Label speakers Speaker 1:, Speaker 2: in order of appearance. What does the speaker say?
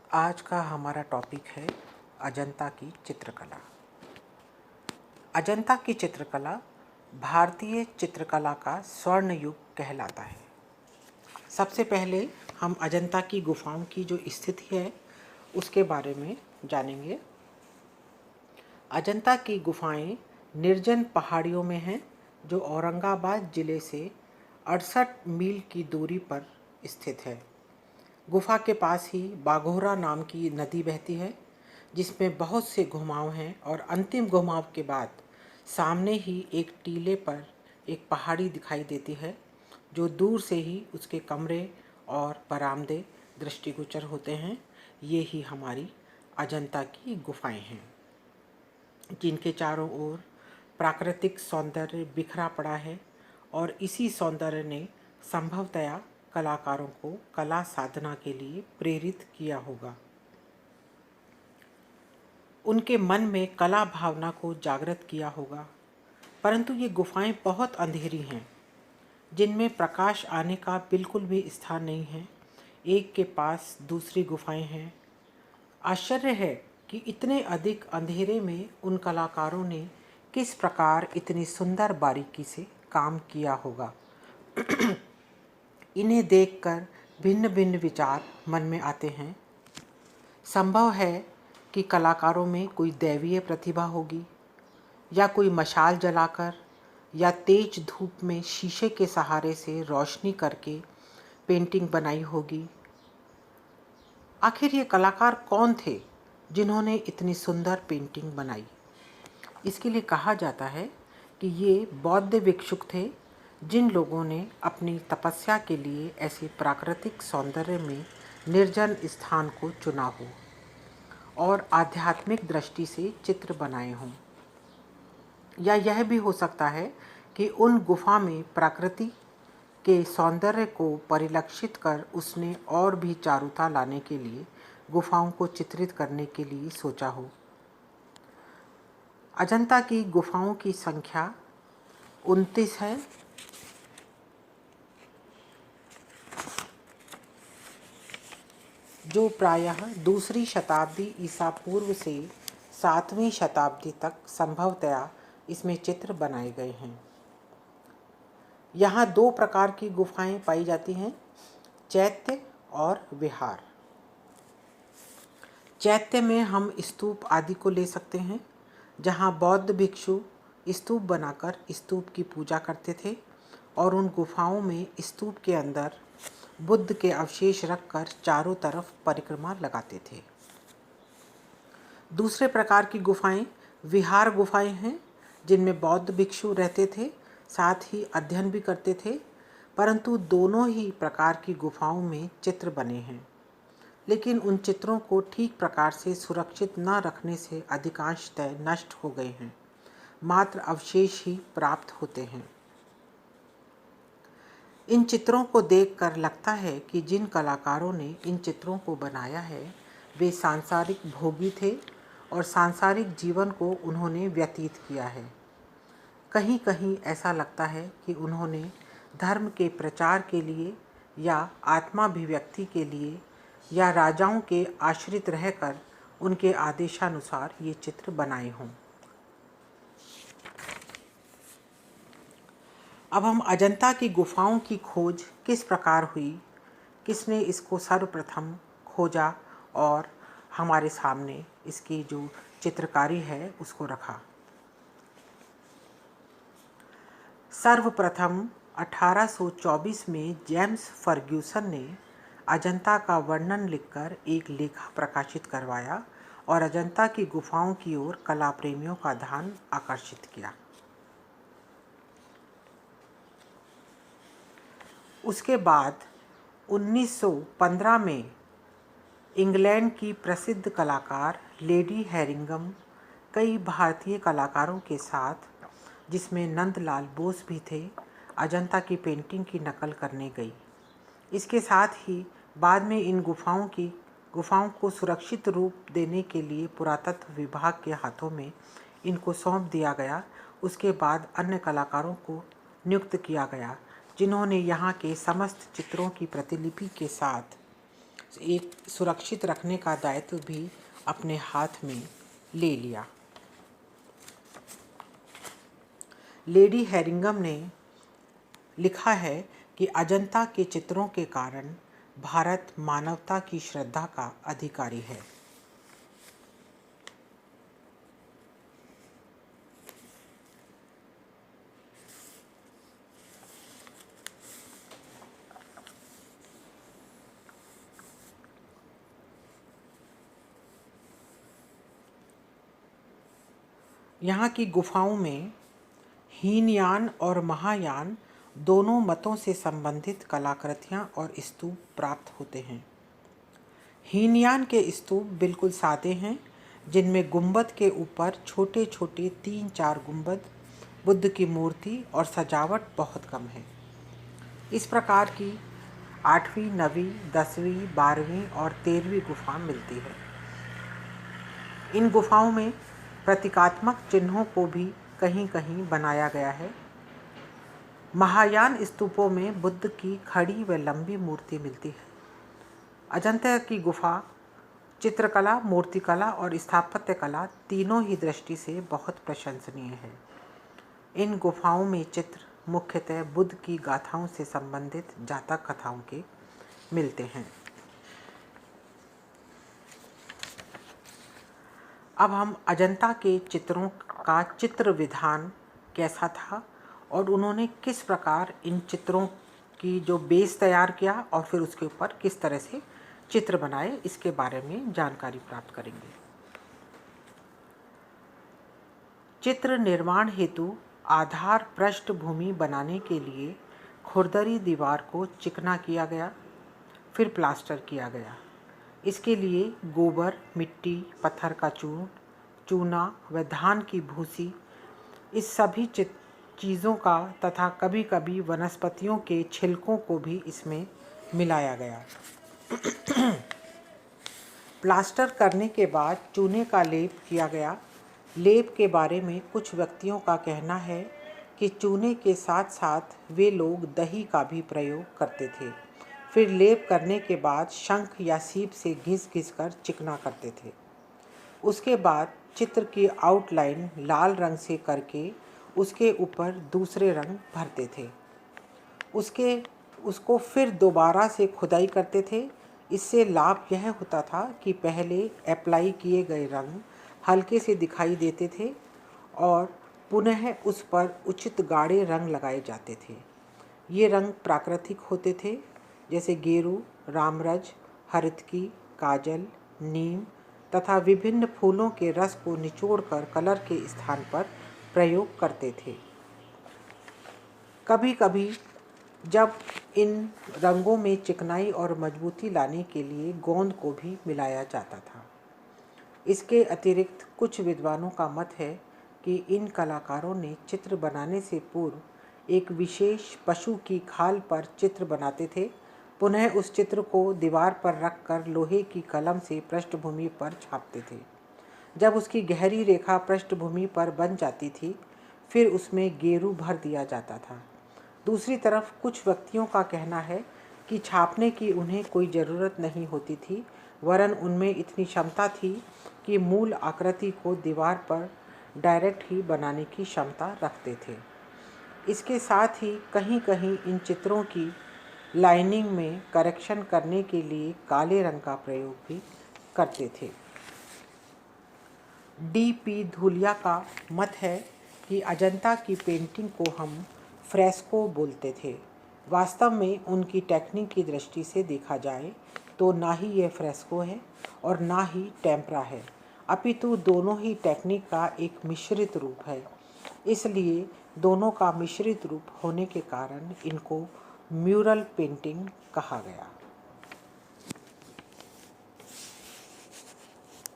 Speaker 1: आज का हमारा टॉपिक है अजंता की चित्रकला। अजंता की चित्रकला भारतीय चित्रकला का स्वर्ण युग कहलाता है। सबसे पहले हम अजंता की गुफाओं की जो स्थिति है उसके बारे में जानेंगे। अजंता की गुफाएं निर्जन पहाड़ियों में हैं जो औरंगाबाद ज़िले से 68 मील की दूरी पर स्थित है। गुफा के पास ही बाघोरा नाम की नदी बहती है जिसमें बहुत से घुमाव हैं और अंतिम घुमाव के बाद सामने ही एक टीले पर एक पहाड़ी दिखाई देती है जो दूर से ही उसके कमरे और बरामदे दृष्टिगोचर होते हैं। ये ही हमारी अजंता की गुफाएं हैं जिनके चारों ओर प्राकृतिक सौंदर्य बिखरा पड़ा है और इसी सौंदर्य ने संभवतया कलाकारों को कला साधना के लिए प्रेरित किया होगा। उनके मन में कला भावना को जागृत किया होगा। परंतु ये गुफाएं बहुत अंधेरी हैं जिनमें प्रकाश आने का बिल्कुल भी स्थान नहीं है। एक के पास दूसरी गुफाएं हैं। आश्चर्य है कि इतने अधिक अंधेरे में उन कलाकारों ने किस प्रकार इतनी सुंदर बारीकी से काम किया होगा। इन्हें देखकर भिन्न भिन्न विचार मन में आते हैं। संभव है कि कलाकारों में कोई दैवीय प्रतिभा होगी या कोई मशाल जलाकर या तेज धूप में शीशे के सहारे से रोशनी करके पेंटिंग बनाई होगी। आखिर ये कलाकार कौन थे जिन्होंने इतनी सुंदर पेंटिंग बनाई? इसके लिए कहा जाता है कि ये बौद्ध भिक्षुक थे जिन लोगों ने अपनी तपस्या के लिए ऐसे प्राकृतिक सौंदर्य में निर्जन स्थान को चुना हो और आध्यात्मिक दृष्टि से चित्र बनाए हों। या यह भी हो सकता है कि उन गुफा में प्रकृति के सौंदर्य को परिलक्षित कर उसने और भी चारुता लाने के लिए गुफाओं को चित्रित करने के लिए सोचा हो। अजंता की गुफाओं की संख्या 29 है। जो प्रायः दूसरी शताब्दी ईसा पूर्व से 7वीं शताब्दी तक संभवतया इसमें चित्र बनाए गए हैं। यहाँ 2 प्रकार की गुफाएं पाई जाती हैं, चैत्य और विहार। चैत्य में हम स्तूप आदि को ले सकते हैं जहाँ बौद्ध भिक्षु स्तूप बनाकर स्तूप की पूजा करते थे और उन गुफाओं में स्तूप के अंदर बुद्ध के अवशेष रखकर चारों तरफ परिक्रमा लगाते थे। दूसरे प्रकार की गुफाएं विहार गुफाएं हैं जिनमें बौद्ध भिक्षु रहते थे, साथ ही अध्ययन भी करते थे। परंतु दोनों ही प्रकार की गुफाओं में चित्र बने हैं, लेकिन उन चित्रों को ठीक प्रकार से सुरक्षित न रखने से अधिकांशतः नष्ट हो गए हैं। मात्र अवशेष ही प्राप्त होते हैं। इन चित्रों को देखकर लगता है कि जिन कलाकारों ने इन चित्रों को बनाया है वे सांसारिक भोगी थे और सांसारिक जीवन को उन्होंने व्यतीत किया है। कहीं कहीं ऐसा लगता है कि उन्होंने धर्म के प्रचार के लिए या आत्माभिव्यक्ति के लिए या राजाओं के आश्रित रहकर उनके आदेशानुसार ये चित्र बनाए हों। अब हम अजंता की गुफाओं की खोज किस प्रकार हुई, किसने इसको सर्वप्रथम खोजा और हमारे सामने इसकी जो चित्रकारी है उसको रखा। सर्वप्रथम 1824 में जेम्स फर्ग्यूसन ने अजंता का वर्णन लिखकर एक लेखा प्रकाशित करवाया और अजंता की गुफाओं की ओर कला प्रेमियों का ध्यान आकर्षित किया। उसके बाद 1915 में इंग्लैंड की प्रसिद्ध कलाकार लेडी हैरिंगम कई भारतीय कलाकारों के साथ, जिसमें नंदलाल बोस भी थे, अजंता की पेंटिंग की नकल करने गई। इसके साथ ही बाद में इन गुफाओं को सुरक्षित रूप देने के लिए पुरातत्व विभाग के हाथों में इनको सौंप दिया गया। उसके बाद अन्य कलाकारों को नियुक्त किया गया जिन्होंने यहाँ के समस्त चित्रों की प्रतिलिपि के साथ एक सुरक्षित रखने का दायित्व भी अपने हाथ में ले लिया। लेडी हेरिंगम ने लिखा है कि अजंता के चित्रों के कारण भारत मानवता की श्रद्धा का अधिकारी है। यहाँ की गुफाओं में हीनयान और महायान दोनों मतों से संबंधित कलाकृतियाँ और स्तूप प्राप्त होते हैं। हीनयान के स्तूप बिल्कुल सादे हैं, जिनमें गुंबद के ऊपर छोटे छोटे 3-4 गुंबद, बुद्ध की मूर्ति और सजावट बहुत कम है। इस प्रकार की 8वीं, 9वीं, 10वीं, 12वीं और 13वीं गुफा मिलती है। इन गुफाओं में प्रतीकात्मक चिन्हों को भी कहीं कहीं बनाया गया है। महायान स्तूपों में बुद्ध की खड़ी व लंबी मूर्ति मिलती है। अजंता की गुफा चित्रकला, मूर्तिकला और स्थापत्य कला तीनों ही दृष्टि से बहुत प्रशंसनीय है। इन गुफाओं में चित्र मुख्यतः बुद्ध की गाथाओं से संबंधित जातक कथाओं के मिलते हैं। अब हम अजंता के चित्रों का चित्र विधान कैसा था और उन्होंने किस प्रकार इन चित्रों की जो बेस तैयार किया और फिर उसके ऊपर किस तरह से चित्र बनाए, इसके बारे में जानकारी प्राप्त करेंगे। चित्र निर्माण हेतु आधार पृष्ठभूमि बनाने के लिए खुरदरी दीवार को चिकना किया गया, फिर प्लास्टर किया गया। इसके लिए गोबर, मिट्टी, पत्थर का चूना व धान की भूसी, इस सभी चीज़ों का तथा कभी कभी वनस्पतियों के छिलकों को भी इसमें मिलाया गया। प्लास्टर करने के बाद चूने का लेप किया गया। लेप के बारे में कुछ व्यक्तियों का कहना है कि चूने के साथ साथ वे लोग दही का भी प्रयोग करते थे। फिर लेप करने के बाद शंख या सीप से घिस कर चिकना करते थे। उसके बाद चित्र की आउटलाइन लाल रंग से करके उसके ऊपर दूसरे रंग भरते थे। उसको फिर दोबारा से खुदाई करते थे। इससे लाभ यह होता था कि पहले अप्लाई किए गए रंग हल्के से दिखाई देते थे और पुनः उस पर उचित गाढ़े रंग लगाए जाते थे। ये रंग प्राकृतिक होते थे, जैसे गेरू, रामरज, हरितकी, काजल, नीम तथा विभिन्न फूलों के रस को निचोड़कर कलर के स्थान पर प्रयोग करते थे। कभी कभी जब इन रंगों में चिकनाई और मजबूती लाने के लिए गोंद को भी मिलाया जाता था। इसके अतिरिक्त कुछ विद्वानों का मत है कि इन कलाकारों ने चित्र बनाने से पूर्व एक विशेष पशु की खाल पर चित्र बनाते थे, पुनः उस चित्र को दीवार पर रखकर लोहे की कलम से पृष्ठभूमि पर छापते थे। जब उसकी गहरी रेखा पृष्ठभूमि पर बन जाती थी, फिर उसमें गेरू भर दिया जाता था। दूसरी तरफ कुछ व्यक्तियों का कहना है कि छापने की उन्हें कोई ज़रूरत नहीं होती थी, वरन उनमें इतनी क्षमता थी कि मूल आकृति को दीवार पर डायरेक्ट ही बनाने की क्षमता रखते थे। इसके साथ ही कहीं कहीं इन चित्रों की लाइनिंग में करेक्शन करने के लिए काले रंग का प्रयोग भी करते थे। D.P. धूलिया का मत है कि अजंता की पेंटिंग को हम फ्रेस्को बोलते थे। वास्तव में उनकी टेक्निक की दृष्टि से देखा जाए तो ना ही यह फ्रेस्को है और ना ही टेम्परा है, अपितु दोनों ही टेक्निक का एक मिश्रित रूप है। इसलिए दोनों का मिश्रित रूप होने के कारण इनको म्यूरल पेंटिंग कहा गया।